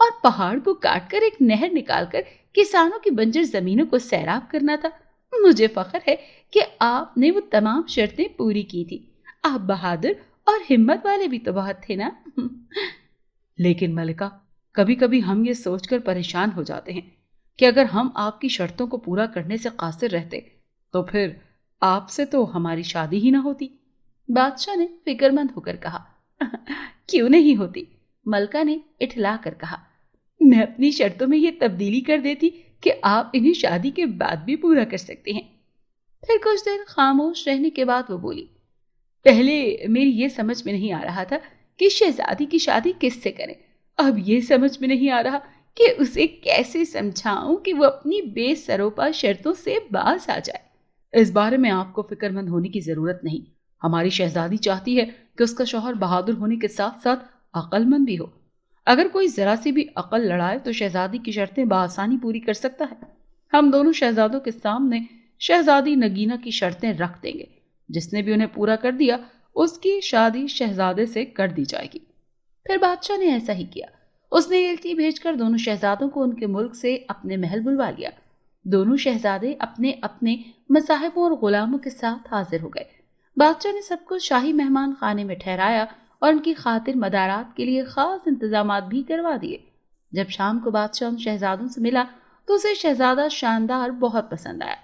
اور پہاڑ کو کاٹ کر ایک نہر نکال کر کسانوں کی بنجر زمینوں کو سیراب کرنا تھا۔ مجھے فخر ہے کہ آپ نے وہ تمام شرطیں پوری کی تھی۔ آپ بہادر اور ہمت والے بھی تو بہت تھے نا۔ لیکن ملکہ، کبھی کبھی ہم یہ سوچ کر پریشان ہو جاتے ہیں کہ اگر ہم آپ کی شرطوں کو پورا کرنے سے قاصر رہتے تو پھر آپ سے تو ہماری شادی ہی نہ ہوتی۔ بادشاہ نے فکر مند ہو کر کہا۔ کیوں نہیں ہوتی؟ ملکہ نے اٹھلا کر کہا۔ میں اپنی شرطوں میں یہ تبدیلی کر دیتی کہ آپ انہیں شادی کے بعد بھی پورا کر سکتے ہیں۔ پھر کچھ دیر خاموش رہنے کے بعد وہ بولی، پہلے میری یہ سمجھ میں نہیں آ رہا تھا کہ شہزادی کی شادی کس سے کریں۔ اب یہ سمجھ میں نہیں آ رہا کہ اسے کیسے سمجھاؤں کہ وہ اپنی بے سروپا شرطوں سے باز آ جائے۔ اس بارے میں آپ کو فکر مند ہونے کی ضرورت نہیں۔ ہماری شہزادی چاہتی ہے کہ اس کا شوہر بہادر ہونے کے ساتھ ساتھ عقل مند بھی ہو۔ اگر کوئی ذرا سی بھی عقل لڑائے تو شہزادی کی شرطیں بآسانی پوری کر سکتا ہے۔ ہم دونوں شہزادوں کے سامنے شہزادی نگینہ کی شرطیں رکھ دیں گے۔ جس نے بھی انہیں پورا کر دیا اس کی شادی شہزادے سے کر دی جائے گی۔ پھر بادشاہ نے ایسا ہی کیا۔ اس نے ایلچی بھیج کر دونوں شہزادوں کو ان کے ملک سے اپنے محل بلوا لیا۔ دونوں شہزادے اپنے اپنے مصاحبوں اور غلاموں کے ساتھ حاضر ہو گئے۔ بادشاہ نے سب کو شاہی مہمان خانے میں ٹھہرایا اور ان کی خاطر مدارات کے لیے خاص انتظامات بھی کروا دیے۔ جب شام کو بادشاہ ان شہزادوں سے ملا تو اسے شہزادہ شاندار بہت پسند آیا۔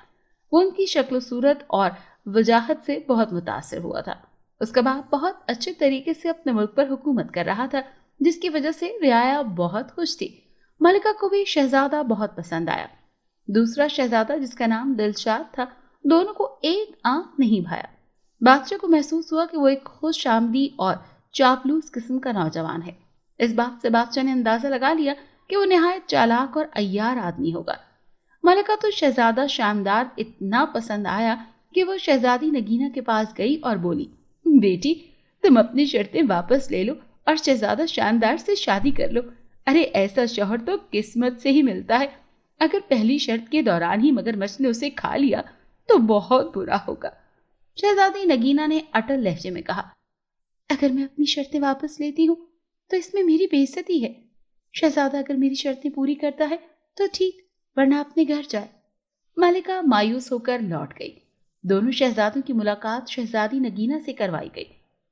وہ ان کی شکل و صورت اور وجاہت سے بہت متاثر ہوا تھا۔ اس کا باپ بہت اچھے طریقے سے اپنے ملک پر حکومت کر رہا تھا، جس کی وجہ سے رعایا بہت خوش تھی۔ ملکہ کو بھی شہزادہ بہت پسند آیا۔ دوسرا شہزادہ جس کا نام دلشاد تھا، دونوں کو ایک آنکھ نہیں بھایا۔ بادشاہ کو محسوس ہوا کہ وہ ایک خوش آمدی اور چاپلوس قسم کا نوجوان ہے۔ اس بات سے بادشاہ نے اندازہ لگا لیا کہ وہ نہایت چالاک اور عیار آدمی ہوگا۔ ملکہ تو شہزادہ شاندار اتنا پسند آیا کہ وہ شہزادی نگینہ کے پاس گئی اور بولی، بیٹی تم اپنی شرطیں واپس لے لو اور شہزادہ شاندار سے شادی کر لو۔ ارے ایسا شوہر تو قسمت سے ہی ملتا ہے۔ اگر پہلی شرط کے دوران ہی مگرمچھ نے اسے کھا لیا تو بہت برا ہوگا۔ شہزادی نگینہ نے اٹل لہجے میں کہا، اگر میں اپنی شرطیں واپس لیتی ہوں تو اس میں میری بے عزتی ہے۔ شہزادہ اگر میری شرطیں پوری کرتا ہے تو ٹھیک، ورنہ اپنے گھر جائے۔ ملکہ مایوس ہو کر لوٹ گئی۔ دونوں شہزادوں کی ملاقات شہزادی نگینہ سے کروائی گئی۔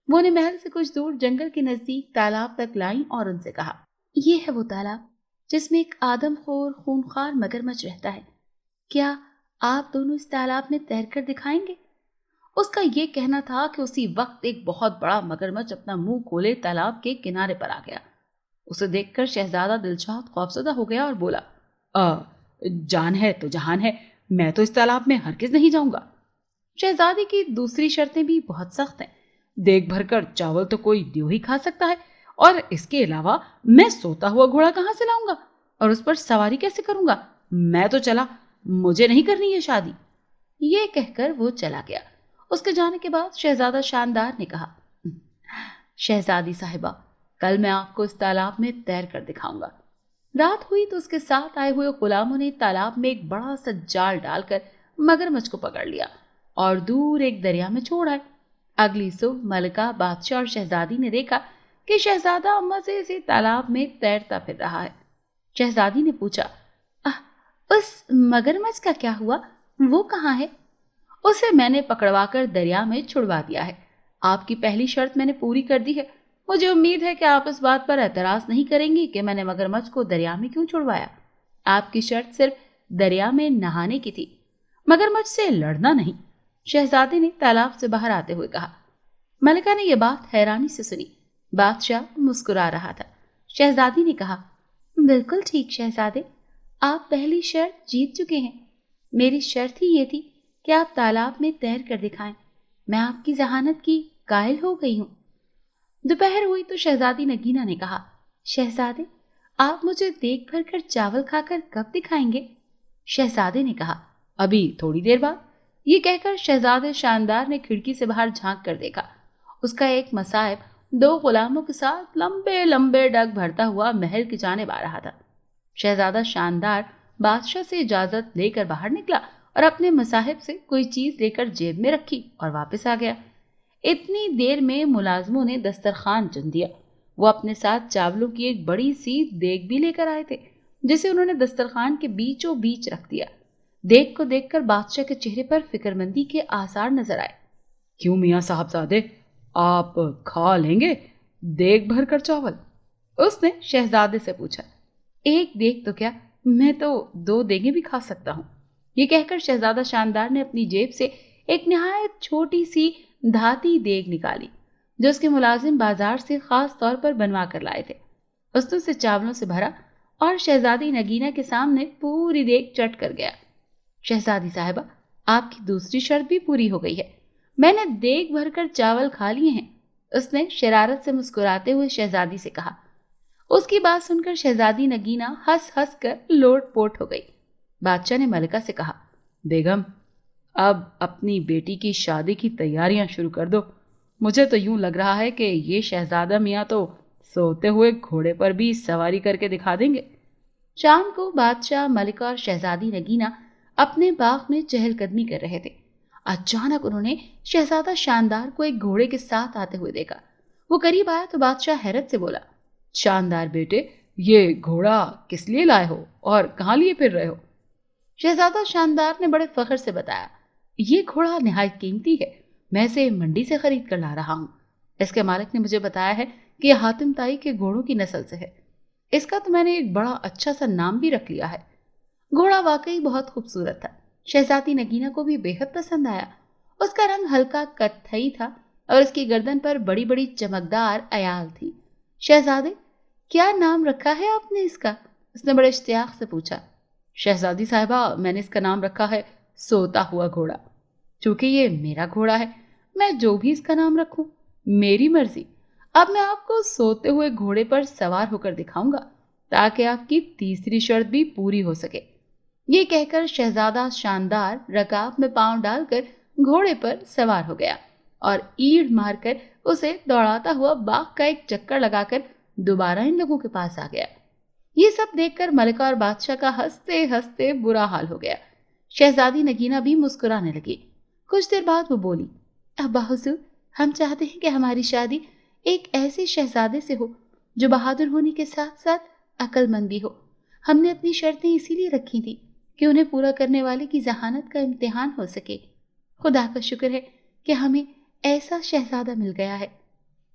وہ انہیں محل سے کچھ دور جنگل کے نزدیک تالاب تک لائیں اور ان سے کہا، یہ ہے وہ تالاب جس میں ایک آدم خور خونخوار مگرمچھ رہتا ہے۔ کیا آپ دونوں اس تالاب میں تیر کر دکھائیں گے؟ اس کا یہ کہنا تھا کہ اسی وقت ایک بہت بڑا مگرمچھ اپنا منہ کھولے تالاب کے کنارے پر آ گیا۔ اسے دیکھ کر شہزادہ دلشاد خوفزدہ ہو گیا اور بولا، جان ہے تو جہان ہے، میں تو اس تالاب میں ہرگز نہیں جاؤں گا۔ شہزادی کی دوسری شرطیں بھی بہت سخت ہیں۔ دیکھ بھر کر چاول تو کوئی دیو ہی کھا سکتا ہے، اور اس کے علاوہ میں سوتا ہوا گھوڑا کہاں سے لاؤں گا اور اس پر سواری کیسے کروں گا؟ میں تو چلا، مجھے نہیں کرنی یہ شادی۔ یہ کہہ کر وہ چلا گیا۔ اس کے جانے کے بعد شہزادہ شاندار نے کہا، شہزادی صاحبہ کل میں آپ کو اس تالاب میں تیر کر دکھاؤں گا۔ رات ہوئی تو اس کے ساتھ آئے ہوئے غلاموں نے تالاب میں ایک بڑا سا جال ڈال کر مگرمچھ کو پکڑ لیا اور دور ایک دریا میں چھوڑ آئے۔ اگلی صبح ملکہ، بادشاہ اور شہزادی نے دیکھا کہ شہزادہ مزے سے تالاب میں تیرتا پھر رہا ہے۔ شہزادی نے پوچھا، اس مگرمچھ کا کیا ہوا؟ وہ کہاں ہے؟ اسے میں نے پکڑوا کر دریا میں چھڑوا دیا ہے۔ آپ کی پہلی شرط میں نے پوری کر دی ہے۔ مجھے امید ہے کہ آپ اس بات پر اعتراض نہیں کریں گی کہ میں نے مگرمچھ کو دریا میں کیوں چھڑوایا۔ آپ کی شرط صرف دریا میں نہانے کی تھی، مگرمچھ سے لڑنا نہیں، شہزادے نے تالاب سے باہر آتے ہوئے کہا۔ ملکہ نے یہ بات حیرانی سے سنی۔ بادشاہ مسکرا رہا تھا۔ شہزادی نے کہا، بالکل ٹھیک شہزادے، آپ پہلی شرط جیت چکے ہیں۔ میری شرط ہی یہ تھی کہ آپ تالاب میں تیر کر دکھائیں۔ میں آپ کی ذہانت کی قائل ہو گئی ہوں۔ دوپہر ہوئی تو شہزادی نگینہ نے کہا، شہزادے آپ مجھے دیکھ بھر کر چاول کھا کر کب دکھائیں گے؟ شہزادے نے کہا، ابھی تھوڑی دیر بعد۔ یہ کہہ کر شہزادے شاندار نے کھڑکی سے باہر جھانک کر دیکھا۔ اس کا ایک مصاحب 2 غلاموں کے ساتھ لمبے لمبے ڈگ بھرتا ہوا محل کی جانب آ رہا تھا۔ شہزادہ شاندار بادشاہ سے اجازت لے کر باہر نکلا اور اپنے مصاحب سے کوئی چیز لے کر جیب میں رکھی اور واپس آ گیا۔ اتنی دیر میں ملازموں نے دسترخوان چن دیا۔ وہ اپنے ساتھ چاولوں کی ایک بڑی سی دیگ بھی لے کر آئے تھے، جسے انہوں نے دسترخوان کے بیچوں بیچ رکھ دیا۔ دیگ کو دیکھ کر بادشاہ کے چہرے پر فکر مندی کے آثار نظر آئے۔ کیوں میاں صاحبزادے، آپ کھا لیں گے دیگ بھر کر چاول؟ اس نے شہزادے سے پوچھا۔ ایک دیگ تو کیا، میں تو 2 دیگیں بھی کھا سکتا ہوں۔ یہ کہہ کر شہزادہ شاندار نے اپنی جیب سے ایک نہایت چھوٹی سی دھاتی دیگ نکالی، جو اس کے ملازم بازار سے خاص طور پر بنوا کر لائے تھے۔ اس نے اسے چاولوں سے بھرا اور شہزادی نگینہ کے سامنے پوری دیگ چٹ کر گیا۔ شہزادی صاحبہ، آپ کی دوسری شرط بھی پوری ہو گئی ہے، میں نے دیگ بھر کر چاول کھا لیے ہیں، اس نے شرارت سے مسکراتے ہوئے شہزادی سے کہا۔ اس کی بات سن کر شہزادی نگینہ ہنس ہنس کر لوٹ پوٹ ہو گئی۔ بادشاہ نے ملکہ سے کہا، بیگم، اب اپنی بیٹی کی شادی کی تیاریاں شروع کر دو۔ مجھے تو یوں لگ رہا ہے کہ یہ شہزادہ میاں تو سوتے ہوئے گھوڑے پر بھی سواری کر کے دکھا دیں گے۔ شام کو بادشاہ، ملکہ اور شہزادی نگینہ اپنے باغ میں چہل قدمی کر رہے تھے۔ اچانک انہوں نے شہزادہ شاندار کو ایک گھوڑے کے ساتھ آتے ہوئے دیکھا۔ وہ قریب آیا تو بادشاہ حیرت سے بولا، شاندار بیٹے، یہ گھوڑا کس لیے لائے ہو اور کہاں لیے پھر رہے ہو؟ شہزادہ شاندار نے بڑے فخر سے بتایا، یہ گھوڑا نہایت قیمتی ہے، میں اسے منڈی سے خرید کر لا رہا ہوں۔ اس کے مالک نے مجھے بتایا ہے کہ یہ حاتم تائی کے گھوڑوں کی نسل سے ہے۔ اس کا تو میں نے ایک بڑا اچھا سا نام بھی رکھ لیا ہے۔ گھوڑا واقعی بہت خوبصورت تھا، شہزادی نگینہ کو بھی بے حد پسند آیا۔ اس کا رنگ ہلکا کتھئی تھا اور اس کی گردن پر بڑی بڑی چمکدار ایال تھی۔ شہزادے، کیا نام رکھا ہے آپ نے اس کا؟ اس نے بڑے اشتیاق سے پوچھا۔ شہزادی صاحبہ، میں نے اس کا نام رکھا ہے سوتا ہوا گھوڑا۔ چونکہ یہ میرا گھوڑا ہے، میں جو بھی اس کا نام رکھوں، میری مرضی۔ اب میں آپ کو سوتے ہوئے گھوڑے پر سوار ہو کر دکھاؤں گا تاکہ آپ کی تیسری شرط بھی پوری ہو سکے۔ یہ کہہ کر شہزادہ شاندار رکاب میں پاؤں ڈال کر گھوڑے پر سوار ہو گیا اور ایڑھ مار کر اسے دوڑاتا ہوا باغ کا ایک چکر لگا کر دوبارہ ان لوگوں کے پاس آ گیا۔ یہ سب دیکھ کر ملکہ اور بادشاہ کا ہنستے ہنستے برا حال ہو گیا۔ شہزادی نگینہ بھی مسکرانے لگی۔ کچھ دیر بعد وہ بولی، ابا حضور، ہم چاہتے ہیں کہ ہماری شادی ایک ایسے شہزادے سے ہو جو بہادر ہونے کے ساتھ ساتھ عقل مند بھی ہو۔ ہم نے اپنی شرطیں اسی لیے رکھی تھی کہ انہیں پورا کرنے والے کی ذہانت کا امتحان ہو سکے۔ خدا کا شکر ہے کہ ہمیں ایسا شہزادہ مل گیا ہے۔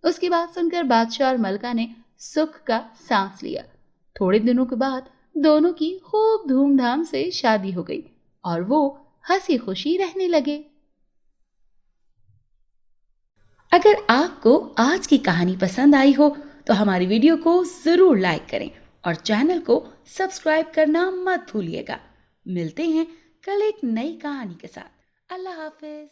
اس کی بات سن کر بادشاہ اور ملکہ نے سکھ کا سانس لیا۔ تھوڑے دنوں کے بعد دونوں کی خوب دھوم دھام سے شادی ہو گئی اور وہ ہنسی خوشی رہنے لگے۔ اگر آپ کو آج کی کہانی پسند آئی ہو تو ہماری ویڈیو کو ضرور لائک کریں اور چینل کو سبسکرائب کرنا مت بھولیے گا۔ ملتے ہیں کل ایک نئی کہانی کے ساتھ۔ اللہ حافظ۔